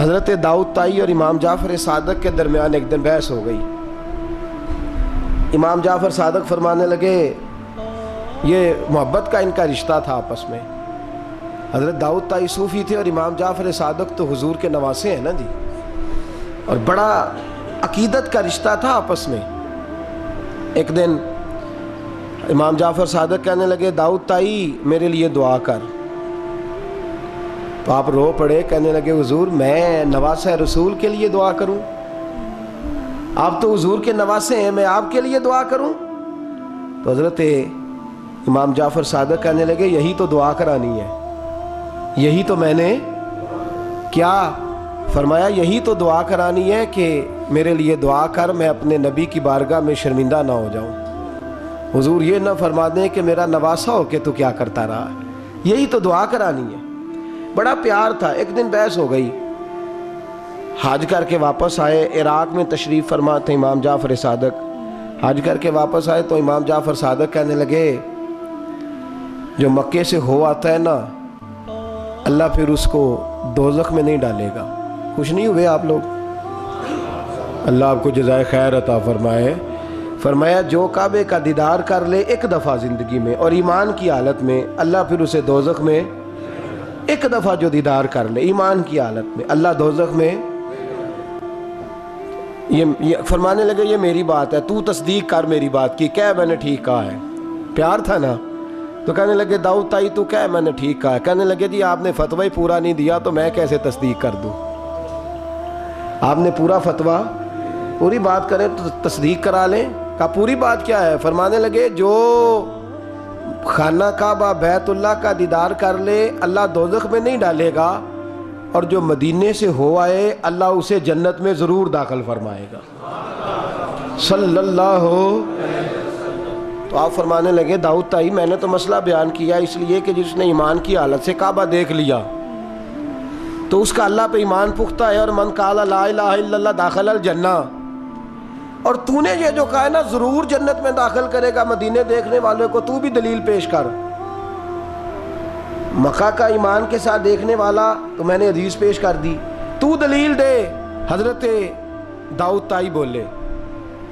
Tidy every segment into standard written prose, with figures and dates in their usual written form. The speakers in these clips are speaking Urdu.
حضرت داؤد طائی اور امام جعفر صادق کے درمیان ایک دن بحث ہو گئی۔ امام جعفر صادق فرمانے لگے یہ محبت کا ان کا رشتہ تھا آپس میں۔ حضرت داؤد طائی صوفی تھے اور امام جعفر صادق تو حضور کے نواسے ہیں نا جی، اور بڑا عقیدت کا رشتہ تھا آپس میں۔ ایک دن امام جعفر صادق کہنے لگے داؤد طائی میرے لیے دعا کر، تو آپ رو پڑے، کہنے لگے حضور میں نواسہ رسول کے لیے دعا کروں؟ آپ تو حضور کے نواسے ہیں، میں آپ کے لیے دعا کروں؟ تو حضرت امام جعفر صادق کہنے لگے یہی تو دعا کرانی ہے، یہی تو میں نے کیا فرمایا، یہی تو دعا کرانی ہے کہ میرے لیے دعا کر، میں اپنے نبی کی بارگاہ میں شرمندہ نہ ہو جاؤں۔ حضور یہ نہ فرما دیں کہ میرا نواسا ہو کے تو کیا کرتا رہا، یہی تو دعا کرانی ہے۔ بڑا پیار تھا۔ ایک دن بحث ہو گئی، حج کر کے واپس آئے، عراق میں تشریف فرما تھے امام جعفر صادق، حج کر کے واپس آئے تو امام جعفر صادق کہنے لگے جو مکے سے ہو آتا ہے نا، اللہ پھر اس کو دوزخ میں نہیں ڈالے گا۔ خوش نہیں ہوئے آپ لوگ؟ اللہ آپ کو جزائے خیر عطا فرمائے۔ فرمایا جو کعبے کا دیدار کر لے ایک دفعہ زندگی میں اور ایمان کی حالت میں، اللہ پھر اسے دوزخ میں، ایک دفعہ جو دیدار کر لے ایمان کی حالت میں، اللہ دوزخ میں۔ یہ فرمانے لگے یہ میری بات ہے، تو تصدیق کر میری بات کی، کہہ میں نے ٹھیک کہا ہے۔ پیار تھا نا، تو کہنے لگے داؤد طائی تو کہہ میں نے ٹھیک کہا ہے۔ کہنے لگے جی آپ نے فتوی پورا نہیں دیا تو میں کیسے تصدیق کر دوں؟ آپ نے پورا فتویٰ، پوری بات کریں تو تصدیق کرا لیں۔ کہا پوری بات کیا ہے؟ فرمانے لگے جو خانہ کعبہ بیت اللہ کا دیدار کر لے اللہ دوزخ میں نہیں ڈالے گا، اور جو مدینے سے ہو آئے اللہ اسے جنت میں ضرور داخل فرمائے گا صلی اللہ۔ تو آپ فرمانے لگے داؤد طائی میں نے تو مسئلہ بیان کیا اس لیے کہ جس نے ایمان کی حالت سے کعبہ دیکھ لیا تو اس کا اللہ پہ ایمان پختہ ہے، اور من قال لا الہ الا اللہ داخل الجنہ، اور تو نے یہ جو کہا ہے نا ضرور جنت میں داخل کرے گا مدینے دیکھنے والوں کو، تو بھی دلیل پیش کر۔ مکہ کا ایمان کے ساتھ دیکھنے والا تو میں نے حدیث پیش کر دی، تو دلیل دے۔ حضرت داؤد طائی بولے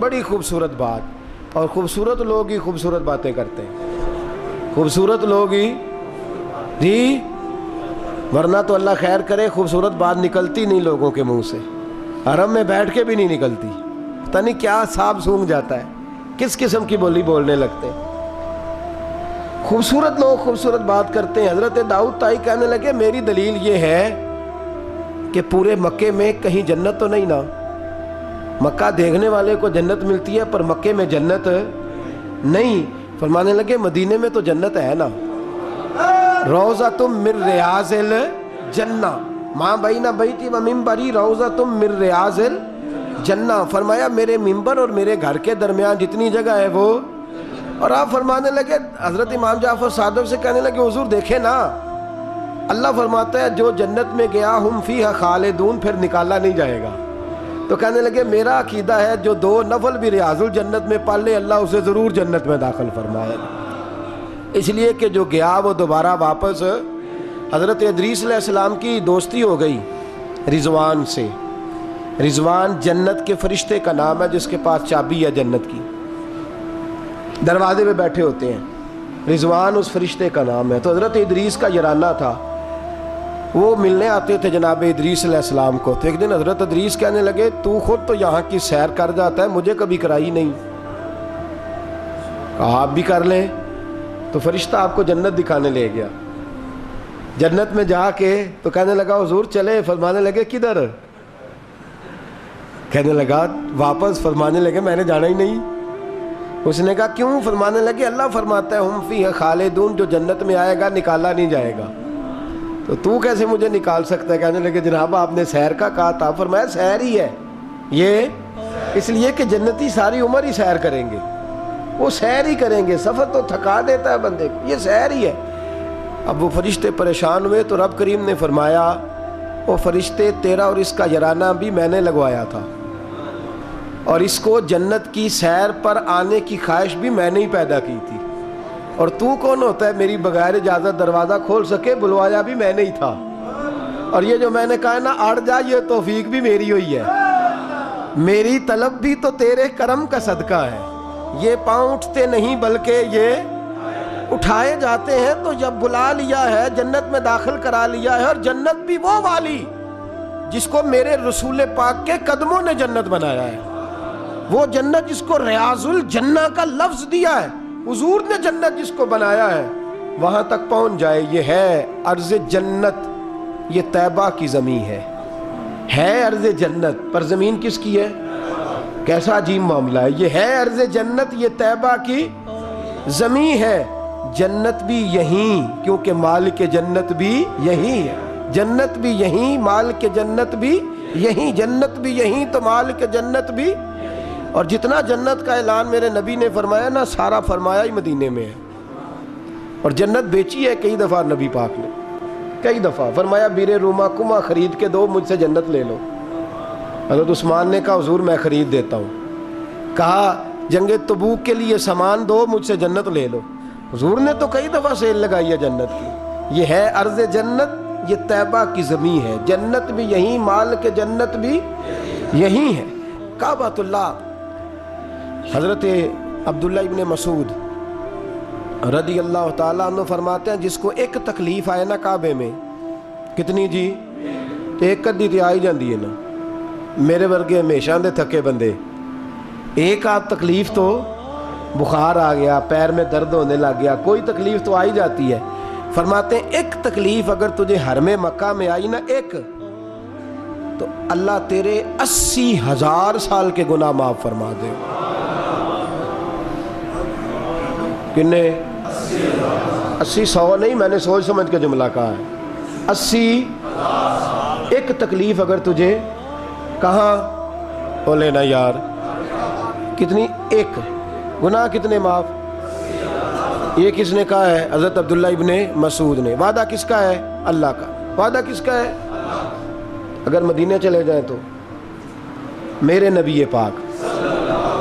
بڑی خوبصورت بات، اور خوبصورت لوگ ہی خوبصورت باتیں کرتے ہیں، خوبصورت لوگ ہی جی، ورنہ تو اللہ خیر کرے خوبصورت بات نکلتی نہیں لوگوں کے منہ سے، حرم میں بیٹھ کے بھی نہیں نکلتی، پتہ نہیں کیا سانپ سونگھ جاتا ہے، کس قسم کی بولی بولنے لگتے ہیں۔ خوبصورت لوگ خوبصورت بات کرتے ہیں۔ حضرت داؤد طائی کہنے لگے میری دلیل یہ ہے کہ پورے مکے میں کہیں جنت تو نہیں نا، مکہ دیکھنے والے کو جنت ملتی ہے پر مکے میں جنت نہیں۔ فرمانے لگے مدینے میں تو جنت ہے نا، روضۃ من ریاض الجنہ، ماں بین بیتی و منبری روضۃ من ریاض الجنہ۔ فرمایا میرے منبر اور میرے گھر کے درمیان جتنی جگہ ہے وہ، اور آپ فرمانے لگے حضرت امام جعفر صادق سے کہنے لگے حضور دیکھیں نا، اللہ فرماتا ہے جو جنت میں گیا ہم فیہا خالدون، پھر نکالا نہیں جائے گا۔ تو کہنے لگے میرا عقیدہ ہے جو دو نفل بھی ریاض الجنت میں پڑھ لے اللہ اسے ضرور جنت میں داخل فرمائے، اس لیے کہ جو گیا وہ دوبارہ واپس۔ حضرت ادریس علیہ السلام کی دوستی ہو گئی رضوان سے۔ رضوان جنت کے فرشتے کا نام ہے جس کے پاس چابی ہے جنت کی، دروازے پہ بیٹھے ہوتے ہیں، رضوان اس فرشتے کا نام ہے۔ تو حضرت ادریس کا یارانہ تھا، وہ ملنے آتے تھے جناب ادریس علیہ السلام کو۔ تو ایک دن حضرت ادریس کہنے لگے تو خود تو یہاں کی سیر کر جاتا ہے، مجھے کبھی کرائی نہیں۔ کہا آپ بھی کر لیں۔ تو فرشتہ آپ کو جنت دکھانے لے گیا، جنت میں جا کے تو کہنے لگا حضور چلے، فرمانے لگے کدھر؟ کہنے لگا واپس، فرمانے لگے میں نے جانا ہی نہیں۔ اس نے کہا کیوں؟ فرمانے لگے اللہ فرماتا ہے ہم فیہا خالدون، جو جنت میں آئے گا نکالا نہیں جائے گا، تو کیسے مجھے نکال سکتا ہے؟ کہنے لگے جناب آپ نے سیر کا کہا تھا۔ فرمایا سیر ہی ہے یہ، اس لیے کہ جنتی ساری عمر ہی سیر کریں گے، وہ سیر ہی کریں گے، سفر تو تھکا دیتا ہے بندے کو، یہ سیر ہی ہے۔ اب وہ فرشتے پریشان ہوئے تو رب کریم نے فرمایا وہ فرشتے تیرا اور اس کا یارانہ بھی میں نے لگوایا تھا، اور اس کو جنت کی سیر پر آنے کی خواہش بھی میں نے ہی پیدا کی تھی، اور تو کون ہوتا ہے میری بغیر اجازت دروازہ کھول سکے؟ بلوایا بھی میں نے ہی تھا۔ اور یہ جو میں نے کہا نا اڑ جا، یہ توفیق بھی میری ہوئی ہے، میری طلب بھی تو تیرے کرم کا صدقہ ہے۔ یہ پاؤں اٹھتے نہیں بلکہ یہ اٹھائے جاتے ہیں، تو جب بلا لیا ہے جنت میں داخل کرا لیا ہے، اور جنت بھی وہ والی جس کو میرے رسول پاک کے قدموں نے جنت بنایا ہے، وہ جنت جس کو ریاض الجنہ کا لفظ دیا ہے، حضور نے جنت جس کو بنایا ہے، وہاں تک پہنچ جائے۔ یہ ہے ارض جنت، یہ طیبہ کی زمین ہے ارض جنت، پر زمین کس کی ہے؟ کیسا عجیب معاملہ ہے، یہ ہے ارض جنت، یہ طیبہ کی زمین ہے۔ جنت بھی یہیں، کیونکہ مالک جنت بھی یہیں ہے، جنت بھی یہیں، مالک جنت بھی یہیں، جنت بھی یہیں تو مالک جنت بھی۔ اور جتنا جنت کا اعلان میرے نبی نے فرمایا نا، سارا فرمایا ہی مدینے میں ہے۔ اور جنت بیچی ہے کئی دفعہ نبی پاک نے، کئی دفعہ فرمایا بیر روما کما خرید کے دو، مجھ سے جنت لے لو۔ حضرت عثمان نے کہا حضور میں خرید دیتا ہوں۔ کہا جنگ تبوک کے لیے سامان دو، مجھ سے جنت لے لو۔ حضور نے تو کئی دفعہ سیل لگائی ہے جنت کی۔ یہ ہے ارض جنت، یہ طیبہ کی زمین ہے، جنت بھی یہیں، مال کے جنت بھی یہیں ہے۔ کعبۃ اللہ، حضرت عبداللہ ابن مسعود رضی اللہ تعالیٰ عنہ فرماتے ہیں جس کو ایک تکلیف آئے نا کعبے میں، کتنی جی؟ ایک کدی تے آئی جاندی ہے نا، میرے ورگے ہمیشہ دے تھکے بندے، ایک آدھ تکلیف تو بخار آ گیا، پیر میں درد ہونے لگ گیا، کوئی تکلیف تو آئی جاتی ہے۔ فرماتے ہیں ایک تکلیف اگر تجھے حرم مکہ میں آئی نا، ایک، تو اللہ تیرے 80,000 سال کے گناہ معاف فرما دے۔ کنے 80 100 نہیں، میں نے سوچ سمجھ کے جملہ کہا ہے، 80 ایک تکلیف اگر تجھے کہاں ہو لینا یار، کتنی؟ ایک، گناہ کتنے معاف؟ یہ کس نے کہا ہے؟ حضرت عبداللہ ابن مسعود نے۔ وعدہ کس کا ہے؟ اللہ کا۔ وعدہ کس کا ہے؟ اگر مدینے چلے جائیں تو میرے نبی پاک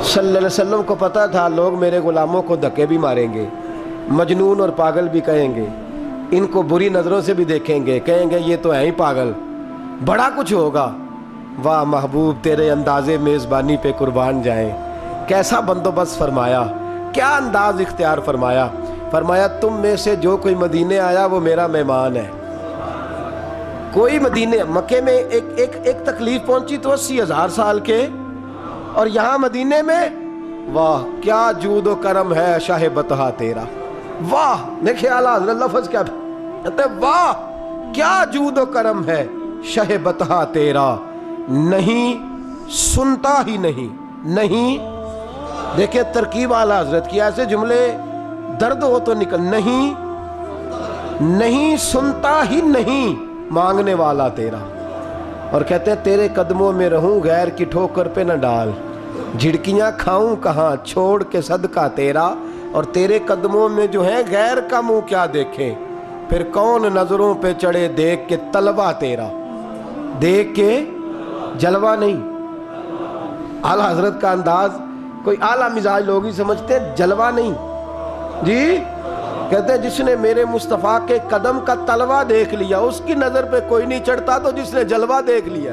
صلی اللہ علیہ وسلم کو پتا تھا لوگ میرے غلاموں کو دھکے بھی ماریں گے، مجنون اور پاگل بھی کہیں گے، ان کو بری نظروں سے بھی دیکھیں گے، کہیں گے یہ تو ہے ہی پاگل، بڑا کچھ ہوگا۔ واہ محبوب تیرے انداز میزبانی پہ قربان جائیں، کیسا بندوبست فرمایا، کیا انداز اختیار فرمایا۔ فرمایا تم میں سے جو کوئی مدینے آیا وہ میرا مہمان ہے۔ کوئی مدینے مکے میں ایک تکلیف پہنچی تو 80,000 سال کے، اور یہاں مدینے میں واہ کیا جود و کرم ہے شاہ بطحہ تیرا۔ واہ دیکھیں اعلیٰ حضرت لفظ کیا کہتے ہیں، واہ کیا جود و کرم ہے شاہ بطحہ تیرا، نہیں سنتا ہی نہیں دیکھیں ترکیب اعلیٰ حضرت کی، ایسے جملے درد ہو تو نکل، نہیں سنتا ہی نہیں مانگنے والا تیرا۔ اور کہتے ہیں تیرے قدموں میں رہوں غیر کی ٹھوکر پہ نہ ڈال، جھڑکیاں کھاؤں کہاں چھوڑ کے صدقہ تیرا۔ اور تیرے قدموں میں جو ہے غیر کا منہ کیا دیکھے، پھر کون نظروں پہ چڑھے دیکھ کے طلبہ تیرا، دیکھ کے جلوہ نہیں۔ اعلیٰ حضرت کا انداز کوئی اعلیٰ مزاج لوگ ہی سمجھتے ہیں، جلوہ نہیں جی۔ کہتے ہیں جس نے میرے مصطفیٰ کے قدم کا تلوہ دیکھ لیا اس کی نظر پہ کوئی نہیں چڑھتا، تو جس نے جلوہ دیکھ لیا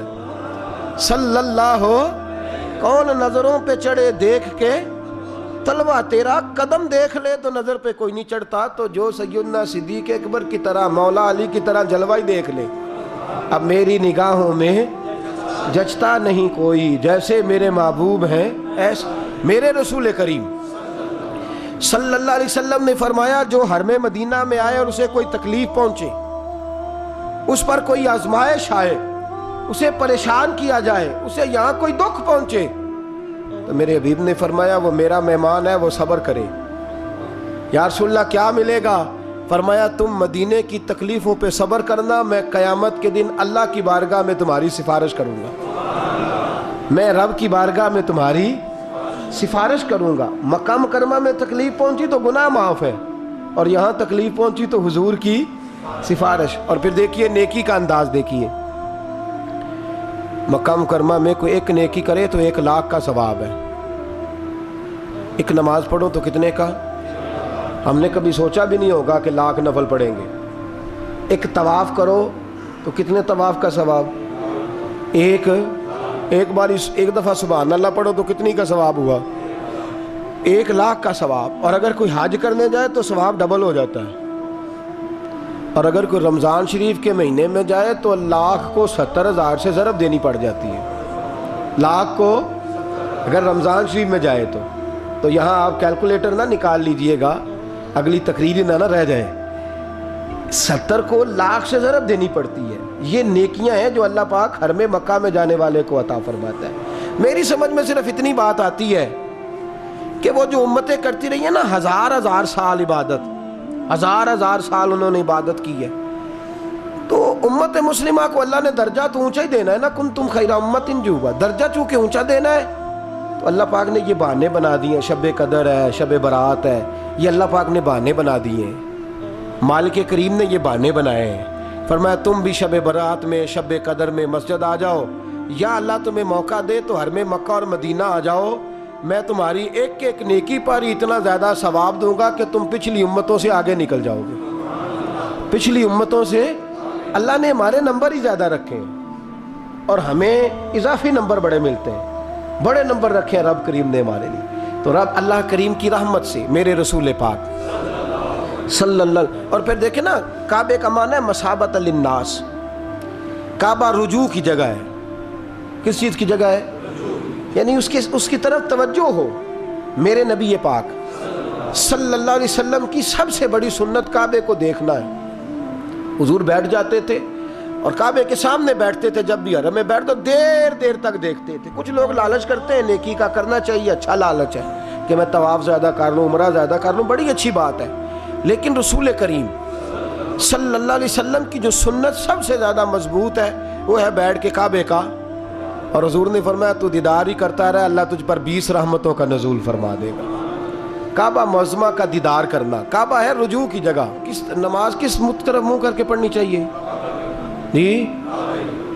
صلی اللہ ہو، کون نظروں پہ چڑھے دیکھ کے تلوہ تیرا، قدم دیکھ لے تو نظر پہ کوئی نہیں چڑھتا، تو جو سیدنا صدیق اکبر کی طرح مولا علی کی طرح جلوہ ہی دیکھ لے۔ اب میری نگاہوں میں جچتا نہیں کوئی، جیسے میرے محبوب ہیں ایسے میرے رسول کریم صلی اللہ علیہ وسلم نے فرمایا جو حرم مدینہ میں آئے اور اسے کوئی تکلیف پہنچے، اس پر کوئی آزمائش آئے، اسے پریشان کیا جائے، اسے یہاں کوئی دکھ پہنچے، تو میرے حبیب نے فرمایا وہ میرا مہمان ہے، وہ صبر کرے۔ یا رسول اللہ کیا ملے گا؟ فرمایا تم مدینے کی تکلیفوں پہ صبر کرنا، میں قیامت کے دن اللہ کی بارگاہ میں تمہاری سفارش کروں گا، میں رب کی بارگاہ میں تمہاری سفارش کروں گا۔ مکہ مکرمہ میں تکلیف پہنچی تو گناہ معاف ہے، اور یہاں تکلیف پہنچی تو حضور کی سفارش۔ اور پھر دیکھیے نیکی کا انداز دیکھیے، مکہ مکرمہ میں کوئی ایک نیکی کرے تو 1,00,000 کا ثواب ہے، ایک نماز پڑھو تو کتنے کا؟ ہم نے کبھی سوچا بھی نہیں ہوگا کہ 1,00,000 نفل پڑھیں گے۔ ایک طواف کرو تو کتنے طواف کا ثواب؟ ایک بار ایک دفعہ سبحان اللہ پڑھو تو کتنی کا ثواب ہوا؟ 1,00,000 کا ثواب. اور اگر کوئی حج کرنے جائے تو ثواب ڈبل ہو جاتا ہے. اور اگر کوئی رمضان شریف کے مہینے میں جائے تو 1,00,000 کو 70,000 سے ضرب دینی پڑ جاتی ہے. 1,00,000 کو اگر رمضان شریف میں جائے تو یہاں آپ کیلکولیٹر نہ نکال لیجئے گا، اگلی تقریر نہ رہ جائے. 70 کو 1,00,000 سے ضرب دینی پڑتی ہے. یہ نیکیاں ہیں جو اللہ پاک حرم مکہ میں جانے والے کو عطا فرماتا ہے. میری سمجھ میں صرف اتنی بات آتی ہے کہ وہ جو امتیں کرتی رہی ہیں نا، ہزار سال عبادت، ہزار سال انہوں نے عبادت کی ہے، تو امت مسلمہ کو اللہ نے درجہ تو اونچا ہی دینا ہے نا. کنتم خیر امت جو درجہ چونکہ اونچا دینا ہے تو اللہ پاک نے یہ بہانے بنا دیے ہیں. شب قدر ہے، شب برات ہے، یہ اللہ پاک نے بہانے بنا دیے ہیں. مالک کریم نے یہ بہانے بنائے ہیں. فرمایا تم بھی شب برات میں، شب قدر میں مسجد آ جاؤ، یا اللہ تمہیں موقع دے تو حرم مکہ اور مدینہ آ جاؤ. میں تمہاری ایک ایک نیکی پر اتنا زیادہ ثواب دوں گا کہ تم پچھلی امتوں سے آگے نکل جاؤ گے. پچھلی امتوں سے اللہ نے ہمارے نمبر ہی زیادہ رکھے ہیں اور ہمیں اضافی نمبر بڑے ملتے ہیں. بڑے نمبر رکھے ہیں رب کریم نے ہمارے لیے. تو رب اللہ کریم کی رحمت سے میرے رسول پاک صلی اللہ. اور پھر دیکھیں نا، کعبے کا معنی ہے مثابۃ للناس. کعبہ رجوع کی جگہ ہے. کس چیز کی جگہ ہے؟ یعنی اس کی طرف توجہ ہو. میرے نبی پاک صلی اللہ علیہ وسلم کی سب سے بڑی سنت کعبے کو دیکھنا ہے. حضور بیٹھ جاتے تھے اور کعبے کے سامنے بیٹھتے تھے. جب بھی حرم میں بیٹھ تو دیر تک دیکھتے تھے. کچھ لوگ لالچ کرتے ہیں، نیکی کا کرنا چاہیے، اچھا لالچ ہے کہ میں طواف زیادہ کر لوں، عمرہ زیادہ کر لوں، بڑی اچھی بات ہے. لیکن رسول کریم صلی اللہ علیہ وسلم کی جو سنت سب سے زیادہ مضبوط ہے وہ ہے بیٹھ کے کعبے کا. اور حضور نے فرمایا تو دیدار ہی کرتا رہا، اللہ تجھ پر 20 رحمتوں کا نزول فرما دے گا. کعبہ معظمہ کا دیدار کرنا. کعبہ ہے رجوع کی جگہ. نماز کس طرف منہ کر کے پڑھنی چاہیے؟ جی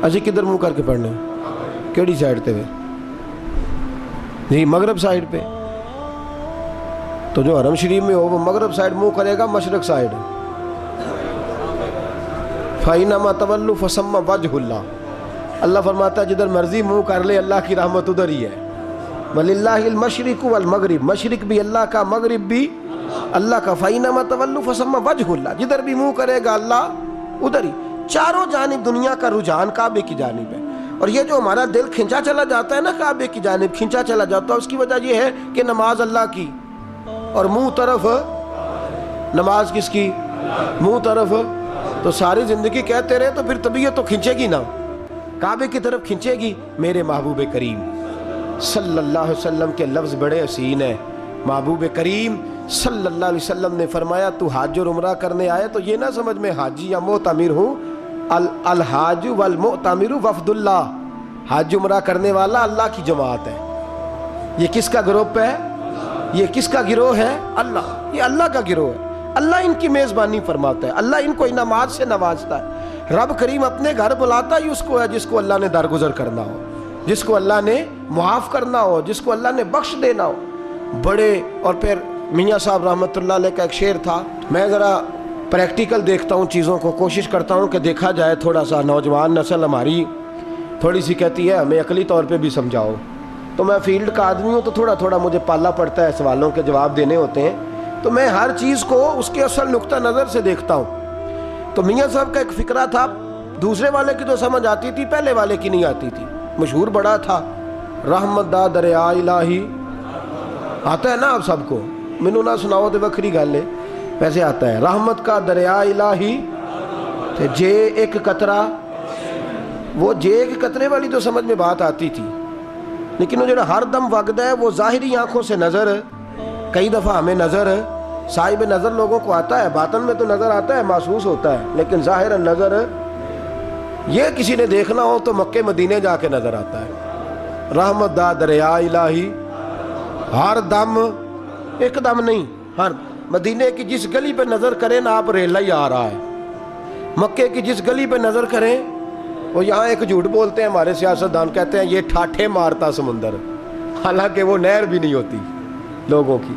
اجی کدھر منہ کر کے پڑھنا؟ کیڑی سائڈ پہ؟ جی مغرب سائڈ پہ. تو جو حرم شریف میں ہو وہ مغرب سائڈ منہ کرے گا، مشرق سائڈ. فَإِنَّمَا تَوَلُّوا فَثَمَّ وَجْهُ اللَّهِ. اللہ فرماتا ہے جدھر مرضی منہ کر لے اللہ کی رحمت ادھر ہی ہے. وَلِلَّهِ الْمَشْرِقُ وَالْمَغْرِبُ. مشرق بھی اللہ کا، مغرب بھی اللہ کا. فَإِنَّمَا تَوَلُّوا فَثَمَّ وَجْهُ اللَّهِ. جدھر بھی منہ کرے گا اللہ ادھر ہی. چاروں جانب دنیا کا رجحان کعبے کی جانب ہے. اور یہ جو ہمارا دل کھنچا چلا جاتا ہے نا کعبے کی جانب، کھنچا چلا جاتا ہے، اس کی وجہ یہ ہے کہ نماز اللہ کی اور منہ طرف نماز کس کی؟ منہ طرف. تو ساری زندگی کہتے رہے تو پھر طبیعت تو کھنچے گی نا، کعبے کی طرف کھنچے گی. میرے محبوب کریم صلی اللہ علیہ وسلم کے لفظ بڑے حسین ہیں. محبوب کریم صلی اللہ علیہ وسلم نے فرمایا تو حج اور عمرہ کرنے آئے تو یہ نہ سمجھ میں حاجی یا معتمر ہوں. الحاج والمعتمر وفد اللہ. حج عمرہ کرنے والا اللہ کی جماعت ہے. یہ کس کا گروپ ہے؟ یہ کس کا گروہ ہے؟ اللہ. یہ اللہ کا گروہ ہے. اللہ ان کی میزبانی فرماتا ہے، اللہ ان کو انعامات سے نوازتا ہے. رب کریم اپنے گھر بلاتا ہی اس کو ہے جس کو اللہ نے درگزر کرنا ہو، جس کو اللہ نے معاف کرنا ہو، جس کو اللہ نے بخش دینا ہو. بڑے. اور پھر میاں صاحب رحمۃ اللہ علیہ کا ایک شعر تھا. میں ذرا پریکٹیکل دیکھتا ہوں چیزوں کو، کوشش کرتا ہوں کہ دیکھا جائے تھوڑا سا. نوجوان نسل ہماری تھوڑی سی کہتی ہے ہمیں عقلی طور پہ بھی سمجھاؤ. تو میں فیلڈ کا آدمی ہوں تو تھوڑا مجھے پالا پڑتا ہے، سوالوں کے جواب دینے ہوتے ہیں تو میں ہر چیز کو اس کے اصل نقطہ نظر سے دیکھتا ہوں. تو میاں صاحب کا ایک فقرہ تھا، دوسرے والے کی تو سمجھ آتی تھی، پہلے والے کی نہیں آتی تھی. مشہور بڑا تھا، رحمت دا دریا الہی. آتا ہے نا آپ سب کو؟ مینوں نہ سناؤ تو بکری گل ہے، ویسے آتا ہے. رحمت کا دریا الہی تے جے ایک قطرہ. وہ جے ایک قطرے والی تو سمجھ میں بات آتی تھی، لیکن وہ جو ہر دم وگدا ہے وہ ظاہری آنکھوں سے نظر، کئی دفعہ ہمیں نظر، صاحب نظر لوگوں کو آتا ہے، باطن میں تو نظر آتا ہے، محسوس ہوتا ہے، لیکن ظاہر نظر یہ کسی نے دیکھنا ہو تو مکے مدینے جا کے نظر آتا ہے. رحمت دا دریا الہی ہر دم، ایک دم نہیں، ہر مدینے کی جس گلی پہ نظر کریں نا آپ ریلا ہی آ رہا ہے. مکے کی جس گلی پہ نظر کریں، وہ یہاں ایک جھوٹ بولتے ہیں ہمارے سیاستدان، کہتے ہیں یہ ٹھاٹھے مارتا سمندر، حالانکہ وہ نہر بھی نہیں ہوتی لوگوں کی.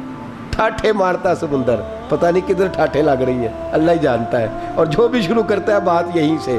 ٹھاٹھے مارتا سمندر، پتہ نہیں کدھر ٹھاٹھے لگ رہی ہے، اللہ ہی جانتا ہے. اور جو بھی شروع کرتا ہے بات یہیں سے.